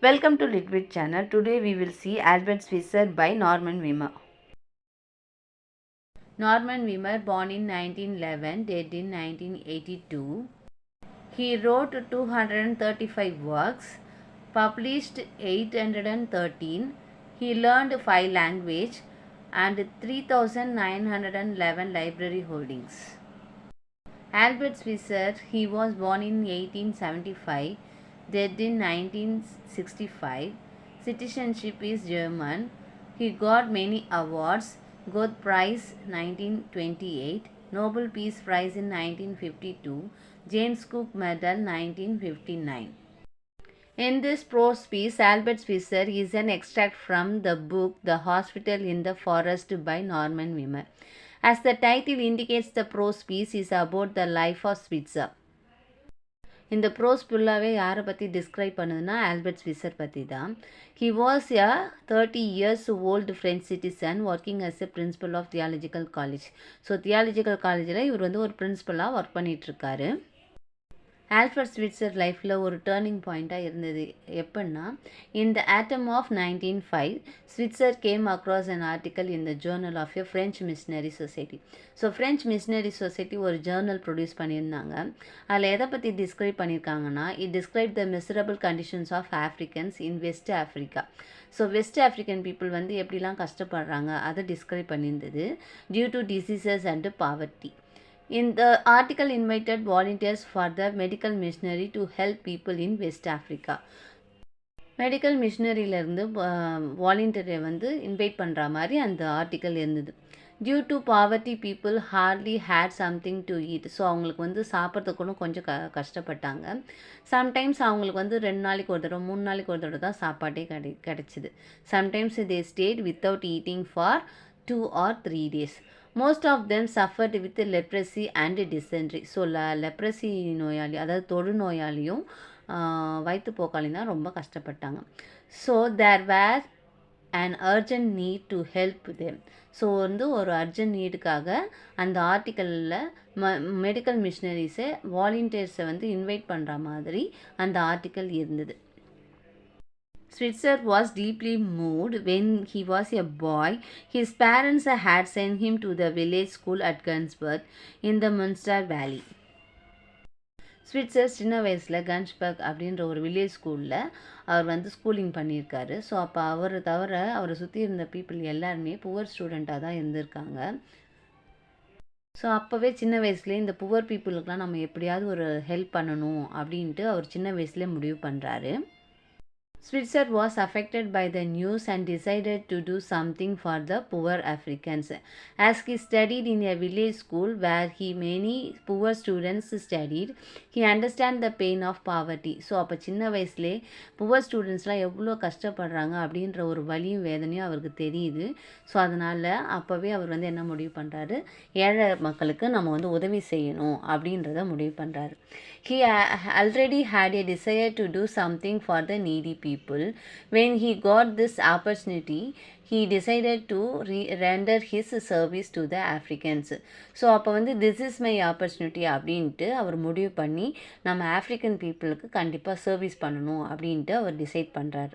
Welcome to Litwit channel. Today we will see Albert Schweitzer by Norman Wymer. Norman Wymer, born in 1911, dead in 1982. He wrote 235 works, published 813. He learned 5 languages and 3,911 library holdings. Albert Schweitzer, he was born in 1875, dead in 1965. Citizenship is German. He got many awards. Goethe Prize 1928, Nobel Peace Prize in 1952, James Cook Medal 1959. In this prose piece, Albert Schweitzer is an extract from the book The Hospital in the Forest by Norman Wymer. As the title indicates, the prose piece is about the life of Schweitzer. இந்த prose ஃபுல்லாகவே யாரை பற்றி describe பண்ணுதுன்னா Albert Schweitzer பற்றி தான். He was a 30 years old French citizen working as a principal of theological college. So theological காலேஜில் இவர் வந்து ஒரு பிரின்சிபலாக ஒர்க் பண்ணிகிட்ருக்காரு. ஆல்பர்ட் ஸ்விட்சர் லைஃப்பில் ஒரு டேர்னிங் பாயிண்ட்டாக இருந்தது. எப்படின்னா, in the autumn of 1905 Schweitzer came across an article in the journal of a French missionary society. So French missionary society ஒரு ஜேர்னல் ப்ரொடியூஸ் பண்ணியிருந்தாங்க. அதில் எதை பற்றி டிஸ்கிரைப் பண்ணியிருக்காங்கன்னா, it describe the miserable conditions of Africans in West Africa. So West African people வந்து எப்படிலாம் கஷ்டப்படுறாங்க அதை டிஸ்கிரைப் பண்ணியிருந்தது, due to diseases and poverty. In the article invited volunteers for the medical missionary to help people in West Africa. Medical மிஷினரியிலேருந்து வாலண்டியரை வந்து invite பண்ணுற மாதிரி அந்த ஆர்டிக்கல் இருந்தது. Due to poverty people hardly had something to eat. So அவங்களுக்கு வந்து சாப்பிட்றதுக்கு கூட கொஞ்சம் கஷ்டப்பட்டாங்க. சம்டைம்ஸ் அவங்களுக்கு வந்து 2 நாளைக்கு ஒரு தடவை 3 நாளைக்கு ஒரு தடவை தான் சாப்பாட்டே கிடச்சிது. Sometimes they state without eating for 2 or 3 days. Most of them suffered with leprosy and dysentery. So leprosy நோயாளி, அதாவது தொழுநோயாளியும் வயிற்றுப்போக்காளியும் தான் ரொம்ப கஷ்டப்பட்டாங்க. So there were and urgent need to help them. So வந்து ஒரு அர்ஜென்ட் நீடுக்காக அந்த ஆர்டிக்கலில் மெடிக்கல் மிஷினரிஸை வாலண்டியர்ஸை வந்து இன்வைட் பண்ணுற மாதிரி அந்த ஆர்டிக்கல் இருந்தது. Schweitzer was deeply moved when he was a boy. His parents had sent him to the village school at Gunsberg in the Munster Valley. Schweitzer சின்ன வயசில் கன்ஸ்பர்க் அப்படின்ற ஒரு வில்லேஜ் ஸ்கூலில் அவர் வந்து ஸ்கூலிங் பண்ணியிருக்காரு. ஸோ அப்போ அவரை தவிர அவரை சுற்றி இருந்த பீப்புள் எல்லாருமே புவர் ஸ்டூடெண்ட்டாக தான் இருந்திருக்காங்க. ஸோ அப்போவே சின்ன வயசுலேயே இந்த புவர் பீப்புளுக்கெலாம் நம்ம எப்படியாவது ஒரு ஹெல்ப் பண்ணணும் அப்படின்ட்டு அவர் சின்ன வயசுலேயே முடிவு பண்ணுறாரு. Schweitzer was affected by the news and decided to do something for the poor Africans. As he studied in a village school where many poor students studied, he understand the pain of poverty. So அப்போ சின்ன வயசுலே poor ஸ்டூடெண்ட்ஸ்லாம் எவ்வளோ கஷ்டப்படுறாங்க அப்படின்ற ஒரு வலியும் வேதனையும் அவருக்கு தெரியுது. ஸோ அதனால் அப்போவே அவர் வந்து என்ன முடிவு பண்ணுறாரு, ஏழை மக்களுக்கு நம்ம வந்து உதவி செய்யணும் அப்படின்றத முடிவு பண்ணுறாரு. He already had a desire to do something for the needy people. When he got this opportunity, he decided to render his service to the Africans. So அப்போ வந்து திஸ் இஸ் மை ஆப்பர்ச்சுனிட்டி அப்படின்ட்டு அவர் முடிவு பண்ணி நம்ம African பீப்புளுக்கு கண்டிப்பாக service பண்ணணும் அப்படின்ட்டு அவர் டிசைட் பண்ணுறாரு.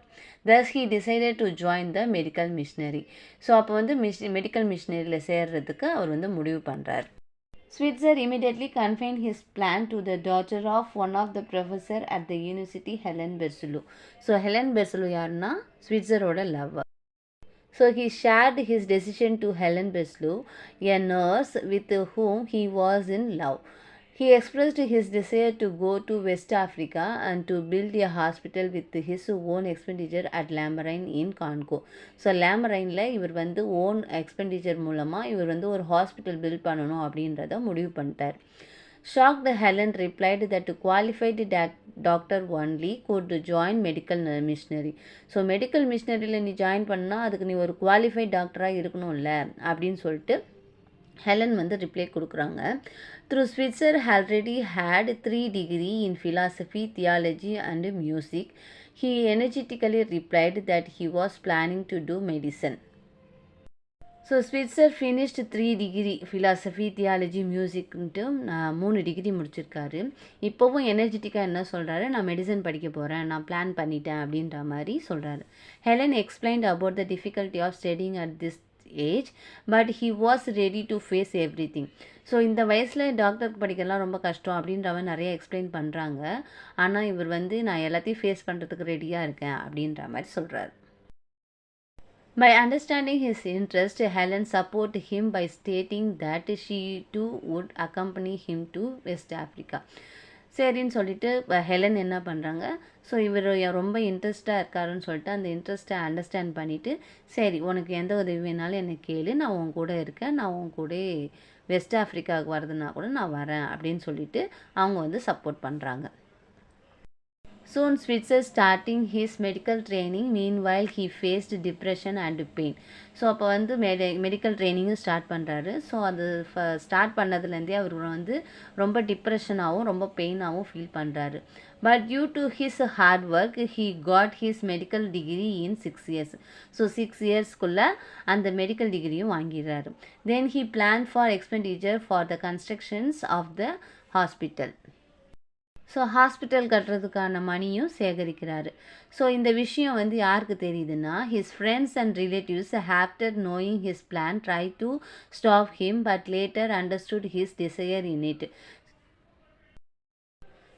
thus he decided to join the medical missionary. So அப்போ வந்து மெடிக்கல் மிஷினரியில் சேர்றதுக்கு அவர் வந்து முடிவு பண்ணுறார். Schweitzer immediately confined his plan to the daughter of one of the professor at the university, Helen Bersulu. So Helen Bersulu யாருன்னா ஸ்விட்சரோட lover. So he shared his decision to Helen Bersulu, a nurse with whom he was in love. He expressed his desire to go to West Africa and to build a hospital with his own expenditure at Lambarine in Congo. So லேம்பரைனில் இவர் வந்து own expenditure மூலமாக இவர் வந்து ஒரு hospital build பண்ணணும் அப்படின்றத முடிவு பண்ணிட்டார். Shocked, Helen replied that qualified doctor only could join medical missionary. So medical மிஷினரியில் நீ ஜாயின் பண்ணால் அதுக்கு நீ ஒரு குவாலிஃபைட் டாக்டராக இருக்கணும்ல அப்படின்னு சொல்லிட்டு ஹெலன் வந்து ரிப்ளை கொடுக்குறாங்க. Through Schweitzer already had 3 degrees in philosophy, theology and music. He energetically replied that he was planning to do medicine. So Schweitzer finished 3 degree philosophy theology மியூசிக்ன்ட்டு 3 டிகிரி முடிச்சிருக்காரு. இப்போவும் எனர்ஜெட்டிக்காக என்ன சொல்கிறாரு, நான் மெடிசன் படிக்க போகிறேன், நான் பிளான் பண்ணிட்டேன் அப்படின்ற மாதிரி சொல்கிறாரு. Helen explained about the difficulty of studying at this age but he was ready to face everything. So இந்த வயசில் டாக்டருக்கு படிக்கலாம் ரொம்ப கஷ்டம் அப்படின்றவன் நிறைய எக்ஸ்பிளைன் பண்ணுறாங்க. ஆனால் இவர் வந்து நான் எல்லாத்தையும் ஃபேஸ் பண்ணுறதுக்கு ரெடியாக இருக்கேன் அப்படின்ற மாதிரி சொல்கிறார். By understanding his interest, Helen supported him by stating that she too would accompany him to West Africa. சரின்னு சொல்லிட்டு ஹெலன் என்ன பண்ணுறாங்க, ஸோ இவர் ரொம்ப இன்ட்ரெஸ்டாக இருக்காருன்னு சொல்லிட்டு அந்த இன்ட்ரெஸ்ட்டை அண்டர்ஸ்டாண்ட் பண்ணிவிட்டு, சரி உனக்கு எந்த உதவி வேணாலும் என்னை கேளு, நான் உன் கூட இருக்கேன், நான் உன் கூட வெஸ்ட் ஆஃப்ரிக்காவுக்கு வரதுனா கூட நான் வரேன் அப்படின்னு சொல்லிட்டு அவங்க வந்து சப்போர்ட் பண்ணுறாங்க. Soon Schweitzer starting his medical training. Meanwhile, he faced depression and pain. So அப்போ வந்து மெடிக்கல் ட்ரைனிங்கும் ஸ்டார்ட் பண்ணுறாரு. ஸோ அது ஸ்டார்ட் பண்ணதுலேருந்தே அவர் வந்து ரொம்ப டிப்ரெஷனாகவும் ரொம்ப பெயினாகவும் ஃபீல் பண்ணுறாரு. But due to his hard work he got his medical degree in 6 years. So 6 இயர்ஸ்க்குள்ளே அந்த மெடிக்கல் டிகிரியும் வாங்கிடுறாரு. Then he plan for expenditure for the constructions of the hospital. So hospital கட்டுறதுக்கான மணியும் சேகரிக்கிறாரு. ஸோ இந்த விஷயம் வந்து யாருக்கு தெரியுதுன்னா, his friends and relatives after knowing his plan try to stop him but later understood his desire in it.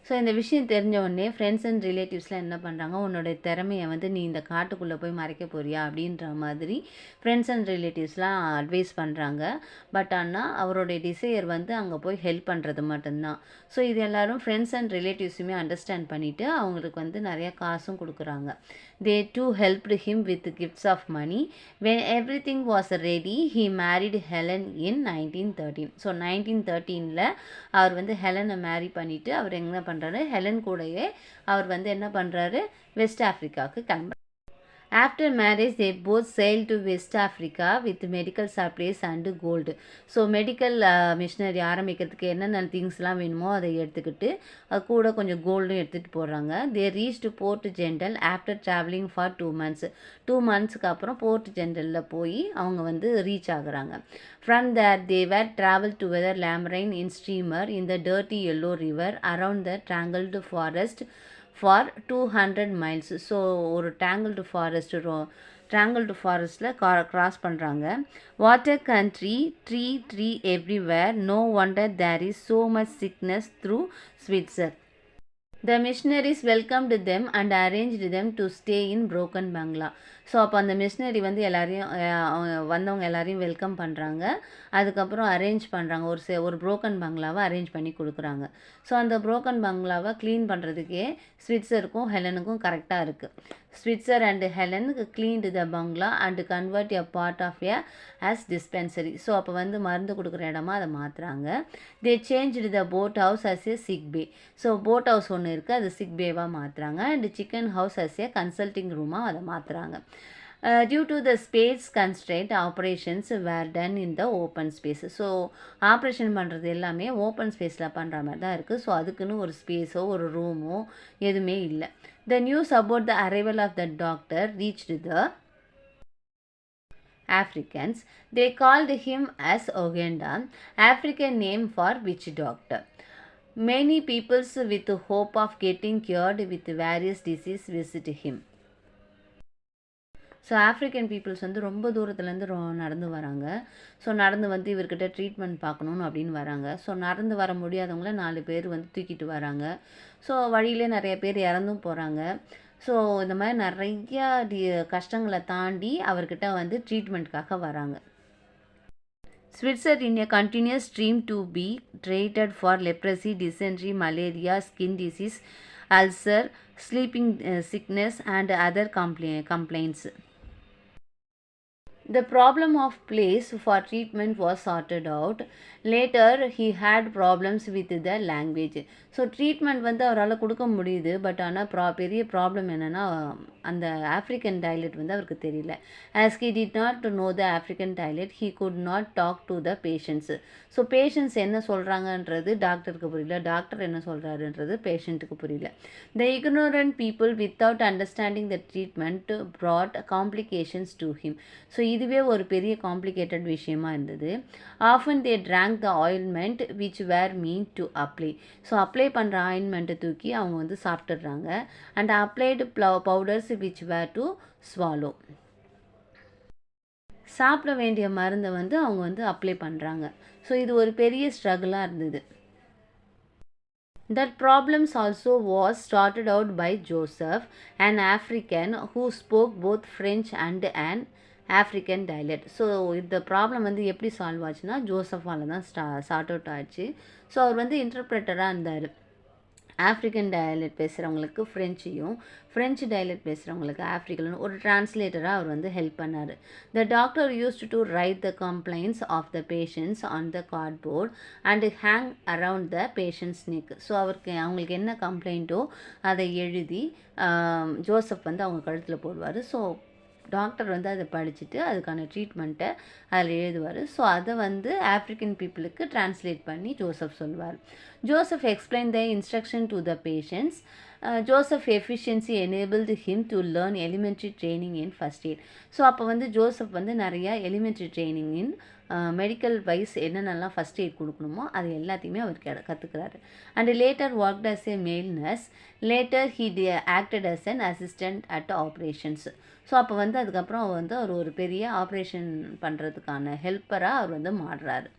So இந்த விஷயம் தெரிஞ்ச உடனே ஃப்ரெண்ட்ஸ் அண்ட் ரிலேட்டிவ்ஸ்லாம் என்ன பண்ணுறாங்க, உன்னோட திறமையை வந்து நீ இந்த காட்டுக்குள்ளே போய் மறைக்க போறியா அப்படின்ற மாதிரி ஃப்ரெண்ட்ஸ் அண்ட் ரிலேட்டிவ்ஸ்லாம் அட்வைஸ் பண்ணுறாங்க. பட் ஆனால் அவருடைய டிசையர் வந்து அங்கே போய் ஹெல்ப் பண்ணுறது மட்டும்தான். ஸோ இது எல்லோரும் ஃப்ரெண்ட்ஸ் அண்ட் ரிலேட்டிவ்ஸுமே அண்டர்ஸ்டாண்ட் பண்ணிவிட்டு அவங்களுக்கு வந்து நிறையா காசும் கொடுக்குறாங்க. They too helped him with gifts of money. When everything was ready, he married Helen in 1913. So 1913 அவர் வந்து ஹெலனை மேரி பண்ணிவிட்டு அவர் என்ன பண்ணுறாரு, ஹெலன் கூடயே அவர் வந்து என்ன பண்ணுறாரு, வெஸ்ட் ஆஃப்ரிக்காவுக்கு கிளம்புறாரு. After marriage, they both sailed to West Africa with medical supplies and gold. So medical missionary ஆரம்பிக்கிறதுக்கு என்னென்ன திங்ஸ்லாம் வேணுமோ அதை எடுத்துக்கிட்டு அது கூட கொஞ்சம் கோல்டும் எடுத்துகிட்டு போடுறாங்க. They reached port Gentil after travelling for 2 months. 2 monthsக்கு அப்புறம் போர்ட் ஜென்ரலில் போய் அவங்க வந்து ரீச் ஆகுறாங்க. From there they were travel together Lambarene in steamer in the dirty yellow river around the tangled forest for 200 miles. So ஒரு tangled ஃபாரஸ்ட்டில் cross பண்ணுறாங்க. Water country, tree everywhere, no wonder there is so much sickness through Schweitzer. The missionaries welcomed them and arranged them to stay in broken bungalow. So அப்போ அந்த machinery வந்து எல்லாரையும் வந்தவங்க எல்லாரையும் welcome பண்ணுறாங்க. அதுக்கப்புறம் அரேஞ்ச் பண்ணுறாங்க, ஒரு புரோக்கன் பங்களாவை அரேஞ்ச் பண்ணி கொடுக்குறாங்க. ஸோ அந்த புரோக்கன் பங்களாவை க்ளீன் பண்ணுறதுக்கே ஸ்விட்சருக்கும் ஹெலனுக்கும் கரெக்டாக இருக்குது. Schweitzer and Helen cleaned the bungalow and convert a part of a as dispensary. So அப்போ வந்து மருந்து கொடுக்குற இடமா அதை மாற்றுறாங்க. they changed the boat house as a sick bay. So boat house ஒன்று இருக்குது, அது சிக் பேவாக மாற்றுறாங்க. And chicken house as a consulting ரூமாக அதை மாற்றுறாங்க. Due to the space constraint, operations were done in the open space. So operation பண்ணுறது எல்லாமே ஓப்பன் ஸ்பேஸில் பண்ணுற மாதிரி தான் இருக்குது. ஸோ அதுக்குன்னு ஒரு ஸ்பேஸோ ஒரு ரூமோ எதுவுமே இல்லை. The news about the arrival of the doctor reached the Africans. They called him as Ogenda, African name for witch doctor. Many peoples with hope of getting cured with various diseases visit him. So African peoples வந்து ரொம்ப தூரத்துலேருந்து நடந்து வராங்க. So நடந்து வந்து இவர்கிட்ட treatment பார்க்கணுன்னு அப்படின்னு வராங்க. ஸோ நடந்து வர முடியாதவங்கள 4 பேர் வந்து தூக்கிட்டு வராங்க. ஸோ வழியிலே நிறைய பேர் இறந்தும் போகிறாங்க. ஸோ இந்த மாதிரி நிறையா கஷ்டங்களை தாண்டி அவர்கிட்ட வந்து ட்ரீட்மெண்ட்காக வராங்க. Schweitzer in a continuous stream to be treated for leprosy, dysentery, malaria, skin disease, ulcer, sleeping sickness and other complaints. The problem of place for treatment was sorted out. Later, he had problems with the language. So treatment வந்து அவரால் கொடுக்க முடியுது. But ஆனால் பெரிய problem என்னென்னா அந்த African toilet வந்து அவருக்கு தெரியல. As he did not know the African dialect he could not talk to the patients. So patients என்ன சொல்கிறாங்கன்றது டாக்டருக்கு புரியல, டாக்டர் என்ன சொல்கிறாருன்றது பேஷண்ட்டுக்கு புரியல. The ignorant people without understanding the treatment brought complications to him. So இதுவே ஒரு பெரிய காம்ப்ளிகேட்டட் விஷயமா இருந்தது. Often they drank the ointment which were meant to apply. So apply பண்ணுற ஆயில்மெண்ட்டை தூக்கி அவங்க வந்து சாப்பிட்டுடுறாங்க. And applied powders which were to swallow. சாப்பிட வேண்டிய மருந்தை வந்து அவங்க வந்து அப்ளை பண்ணுறாங்க. ஸோ இது ஒரு பெரிய ஸ்ட்ரகிளாக இருந்தது. That problems also was started out by Joseph, an African who spoke both French and an African dialect. So இந்த ப்ராப்ளம் வந்து எப்படி சால்வ் ஆச்சுன்னா ஜோசஃபால் தான் ஸ்டார்ட் அவுட் ஆச்சு. ஸோ அவர் வந்து இன்டர்பிரட்டராக இருந்தார். ஆஃப்ரிக்கன் டயலெக்ட் பேசுகிறவங்களுக்கு ஃப்ரெஞ்சையும், ஃப்ரெஞ்சு டயலெக்ட் பேசுகிறவங்களுக்கு ஆஃப்ரிக்கனும் ஒரு டிரான்ஸ்லேட்டராக அவர் வந்து ஹெல்ப் பண்ணார். The doctor used to write the complaints of the patients on the cardboard and hang around the patients neck. So அவங்களுக்கு என்ன கம்ப்ளைண்ட்டோ அதை எழுதி ஜோசப் வந்து அவங்க கழுத்தில் போடுவார். ஸோ டாக்டர் வந்து அதை படிச்சுட்டு அதுக்கான ட்ரீட்மெண்ட்டை அதில் எழுதுவார். ஸோ அதை வந்து ஆஃப்ரிக்கன் பீப்புளுக்கு டிரான்ஸ்லேட் பண்ணி ஜோசப் சொல்லுவார். Joseph explain the instruction to the patients. Joseph efficiency enabled him to learn elementary training in first aid. So அப்போ வந்து ஜோசப் வந்து நிறையா elementary training in medical wise என்னென்னலாம் ஃபஸ்ட் எய்ட் கொடுக்கணுமோ அது எல்லாத்தையுமே அவர் கற்றுக்கிறாரு. And later worked as a male nurse. Later he acted as an assistant at operations. So அப்போ வந்து அதுக்கப்புறம் வந்து அவர் ஒரு பெரிய ஆப்ரேஷன் பண்ணுறதுக்கான ஹெல்ப்பராக அவர் வந்து மாறுறாரு.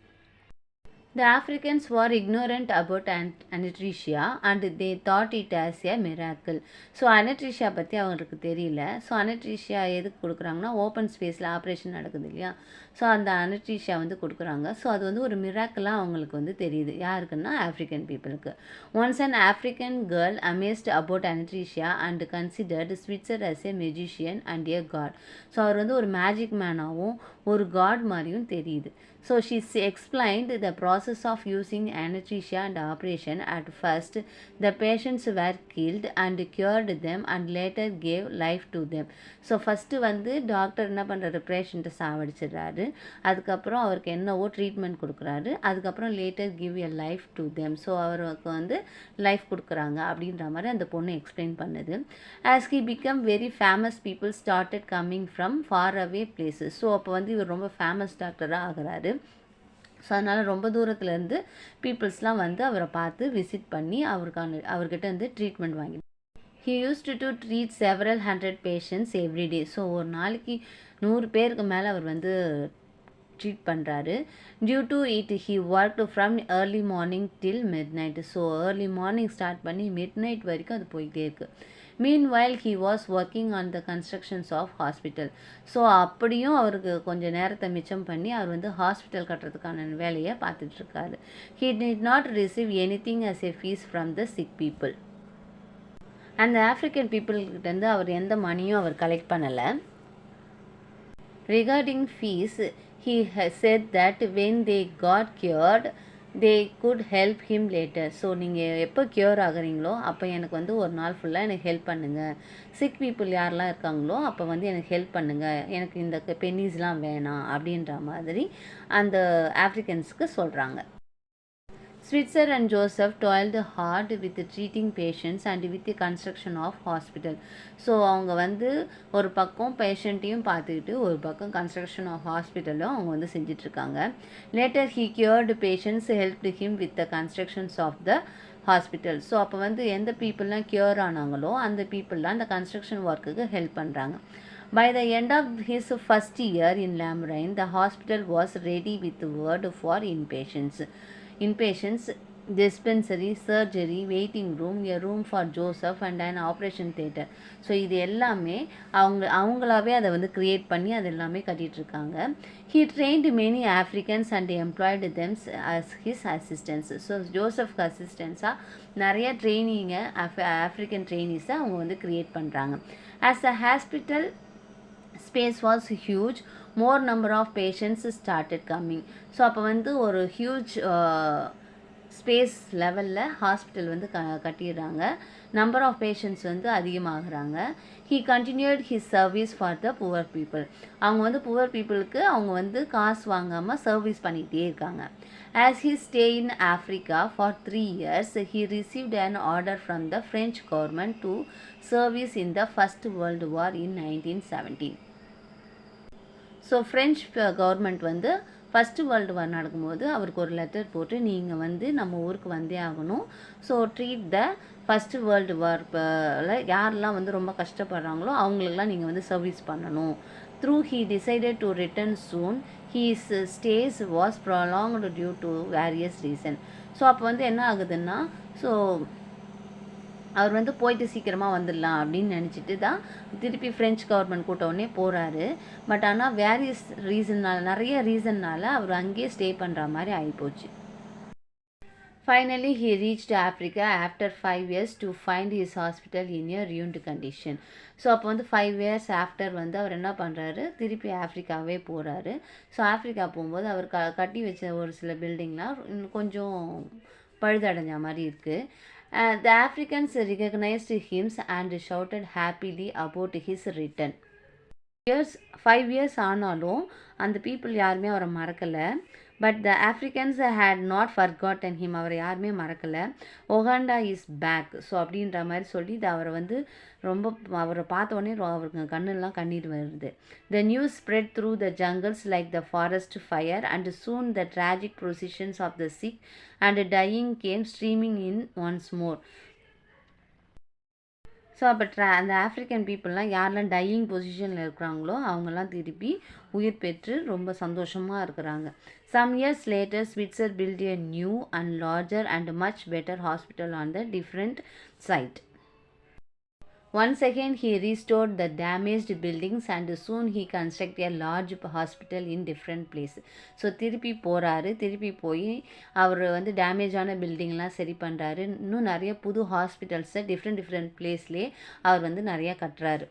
The Africans were ignorant about anesthesia and they thought it as a miracle. So anesthesia பற்றி அவங்களுக்கு தெரியல. ஸோ anesthesia எதுக்கு கொடுக்குறாங்கன்னா ஓப்பன் ஸ்பேஸில் ஆப்ரேஷன் நடக்குது இல்லையா, ஸோ அந்த anesthesia வந்து கொடுக்குறாங்க. ஸோ அது வந்து ஒரு மிராக்கலாக அவங்களுக்கு வந்து தெரியுது. யாருக்குன்னா ஆஃப்ரிக்கன் பீப்புளுக்கு. Once an African girl amazed about anesthesia and considered Schweitzer as a magician and a god. So அவர் வந்து ஒரு மேஜிக் மேனாகவும் ஒரு காட் மாதிரியும் தெரியுது. So she explained the process of using anesthesia and operation. At first, the patients were killed and cured them and later gave life to them. So first வந்து doctor என்ன பண்ணுறாரு, பேஷண்ட்டை சாவடிச்சிடுறாரு. அதுக்கப்புறம் அவருக்கு என்னவோ ட்ரீட்மெண்ட் கொடுக்குறாரு. அதுக்கப்புறம் later give a life to them. So அவருக்கு வந்து லைஃப் கொடுக்குறாங்க அப்படின்ற மாதிரி அந்த பொண்ணு எக்ஸ்பிளைன் பண்ணுது. As he become very famous people started coming from far away places. So அப்போ வந்து இவர் ரொம்ப ஃபேமஸ் டாக்டராக ஆகிறாரு. ஸோ அதனால் ரொம்ப தூரத்துலேருந்து பீப்புள்ஸ்லாம் வந்து அவரை பார்த்து விசிட் பண்ணி அவர்கிட்ட வந்து ட்ரீட்மெண்ட் வாங்கி. He used to treat several 100 patients everyday. So ஒரு நாளைக்கு 100 பேருக்கு மேலே அவர் வந்து ட்ரீட் பண்ணுறாரு. Due to it he work from early morning till midnight. So early morning start பண்ணி மிட் நைட் வரைக்கும் அது போயிட்டே இருக்குது. Meanwhile he was working on the constructions of hospital. So அப்படியும் அவருக்கு கொஞ்சம் நேரத்தை மிச்சம் பண்ணி அவர் வந்து ஹாஸ்பிட்டல் கட்டுறதுக்கான வேலையை பார்த்துட்ருக்காரு. He did not receive anything as a fees from the sick people. அந்த ஆஃப்ரிக்கன் பீப்புள்கிட்டேருந்து அவர் எந்த மணியும் அவர் கலெக்ட் பண்ணலை. Regarding fees he said that when they got cured they could help him later. So நீங்கள் எப்போ க்யூர் ஆகுறீங்களோ அப்போ எனக்கு வந்து ஒரு நாள் ஃபுல்லாக எனக்கு ஹெல்ப் பண்ணுங்கள். சிக் பீப்புள் யாரெல்லாம் இருக்காங்களோ அப்போ வந்து எனக்கு ஹெல்ப் பண்ணுங்கள், எனக்கு இந்த பென்னிஸ்லாம் வேணாம் அப்படின்ற மாதிரி அந்த ஆஃப்ரிக்கன்ஸுக்கு சொல்கிறாங்க. Schweitzer and Joseph toiled hard with treating patients and with the construction of hospital. So அவங்க வந்து ஒரு பக்கம் பேஷண்ட்டையும் பார்த்துக்கிட்டு ஒரு பக்கம் கன்ஸ்ட்ரக்ஷன் ஆஃப் ஹாஸ்பிட்டலும் அவங்க வந்து செஞ்சிட்ருக்காங்க. Later he cured patients helped him with the constructions of the hospital. So அப்போ வந்து எந்த பீப்புளெலாம் க்யூர் ஆனாங்களோ அந்த பீப்புளெலாம் அந்த கன்ஸ்ட்ரக்ஷன் ஒர்க்குக்கு ஹெல்ப் பண்ணுறாங்க. By the end of his first year in Lamrain, the hospital was ready with word for inpatients, dispensary, surgery, waiting room, a room for Joseph and an operation theatre. So இது எல்லாமே அவங்களாவே அதை வந்து create பண்ணி அது எல்லாமே கட்டிகிட்ருக்காங்க. He trained many Africans and employed them as his assistants. So ஜோசப்க்கு அசிஸ்டன்ஸாக நிறைய ட்ரெயினிங்கை ஆஃப்ரிக்கன் ட்ரெயினிஸை அவங்க வந்து க்ரியேட் பண்ணுறாங்க. As the hospital space was huge, more number of patients started coming. So அப்போ வந்து ஒரு ஹியூஜ் ஸ்பேஸ் லெவலில் ஹாஸ்பிட்டல் வந்து கட்டிடுறாங்க. நம்பர் ஆஃப் பேஷண்ட்ஸ் வந்து அதிகமாகிறாங்க. He continued his service for the poor people. அவங்க வந்து புவர் பீப்புளுக்கு அவங்க வந்து காசு வாங்காமல் சர்வீஸ் பண்ணிகிட்டே இருக்காங்க. As he stayed in Africa for 3 years, he received an order from the French government to service in the First World War in 1917. So French government வந்து ஃபஸ்ட்டு வேர்ல்டு வார் நடக்கும்போது அவருக்கு ஒரு லெட்டர் போட்டு நீங்கள் வந்து நம்ம ஊருக்கு வந்தே ஆகணும். So treat the first world war யாரெல்லாம் வந்து ரொம்ப கஷ்டப்படுறாங்களோ அவங்களுக்கெல்லாம் நீங்கள் வந்து சர்வீஸ் பண்ணணும். Through he decided to return soon. His stays was prolonged due to various reason. So அப்போ வந்து என்ன ஆகுதுன்னா, ஸோ அவர் வந்து போயிட்டு சீக்கிரமாக வந்துடலாம் அப்படின்னு நினச்சிட்டு தான் திருப்பி ஃப்ரெஞ்ச் கவர்மெண்ட் கூட்டவுடனே போகிறாரு. பட் ஆனால் வேரியஸ் நிறைய ரீசன்னால் அவர் அங்கேயே ஸ்டே பண்ணுற மாதிரி ஆகிப்போச்சு. Finally, he reached Africa after 5 years to find his hospital in a ruined condition. So அப்போ வந்து 5 years ஆஃப்டர் வந்து அவர் என்ன பண்ணுறாரு, திருப்பி ஆஃப்ரிக்காவே போகிறாரு. ஸோ ஆஃப்ரிக்கா போகும்போது அவர் கட்டி வச்ச ஒரு சில பில்டிங்லாம் கொஞ்சம் பழுதடைஞ்ச மாதிரி இருக்குது. The Africans recognized him and shouted happily about his return. 5 years ஆனாலும் அந்த பீப்புள் யாருமே அவரை மறக்கலை. But the Africans had not forgotten him. அவரை யாருமே மறக்கலை. Oganga is back. ஸோ அப்படின்ற மாதிரி சொல்லி அவரை வந்து ரொம்ப அவரை பார்த்த உடனே அவருக்கு கண்ணெல்லாம் கண்ணீர் வருது. The news spread through the jungles like the forest fire and soon the tragic processions of the sick and dying came streaming in once more. So அப்போ அந்த ஆஃப்ரிக்கன் பீப்புளெலாம் யாரெல்லாம் டையிங் பொசிஷனில் இருக்கிறாங்களோ அவங்கெல்லாம் திருப்பி உயிர் பெற்று ரொம்ப சந்தோஷமாக இருக்கிறாங்க. Some years later, Schweitzer built a new and larger and much better hospital on the different site. Once again, he restored the damaged buildings and soon he constructed a large hospital in different places. So திருப்பி போகிறாரு. திருப்பி போய் அவர் வந்து டேமேஜான பில்டிங்லாம் சரி பண்ணுறாரு. இன்னும் நிறைய புது ஹாஸ்பிட்டல்ஸை டிஃப்ரெண்ட் பிளேஸ்லேயே அவர் வந்து நிறையா கட்டுறாரு.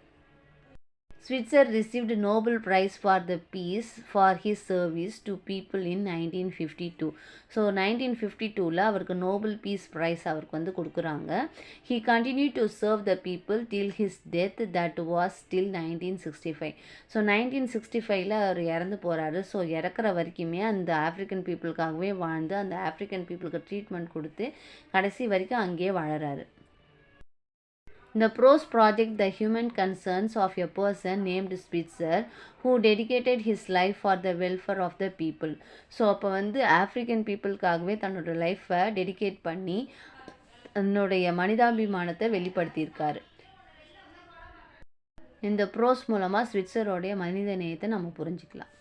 Schweitzer received Nobel Prize for the Peace for his service to people in 1952. So 1952ல் அவருக்கு நோபல் பீஸ் ப்ரைஸ் அவருக்கு வந்து கொடுக்குறாங்க. He continued to serve the people till his death, that was till 1965. So 1965ல் அவர் இறந்து போகிறாரு. So இறக்குற வரைக்குமே அந்த African பீப்புளுக்காகவே வாழ்ந்து அந்த ஆஃப்ரிக்கன் பீப்புளுக்கு ட்ரீட்மெண்ட் கொடுத்து கடைசி வரைக்கும் அங்கேயே வாழறாரு. The prose project the human concerns of a person named Schweitzer who dedicated his life for the welfare of the people. So அப்போ வந்து ஆஃப்ரிக்கன் பீப்புளுக்காகவே தன்னோட லைஃப்பை டெடிகேட் பண்ணி தன்னுடைய மனிதாபிமானத்தை வெளிப்படுத்தியிருக்காரு. இந்த ப்ரோஸ் மூலமாக ஸ்விட்சரோடைய மனித நேயத்தை நம்ம புரிஞ்சுக்கலாம்.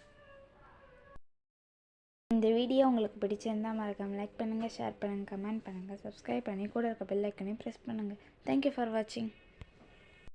இந்த வீடியோ உங்களுக்கு பிடிச்சிருந்தால் மறக்காமல் லைக் பண்ணுங்கள், ஷேர் பண்ணுங்கள், கமெண்ட் பண்ணுங்கள், சப்ஸ்கிரைப் பண்ணி கூட இருக்க பெல் ஐக்கனையும் ப்ரெஸ் பண்ணுங்கள். தேங்க்யூ ஃபார் வாட்சிங்.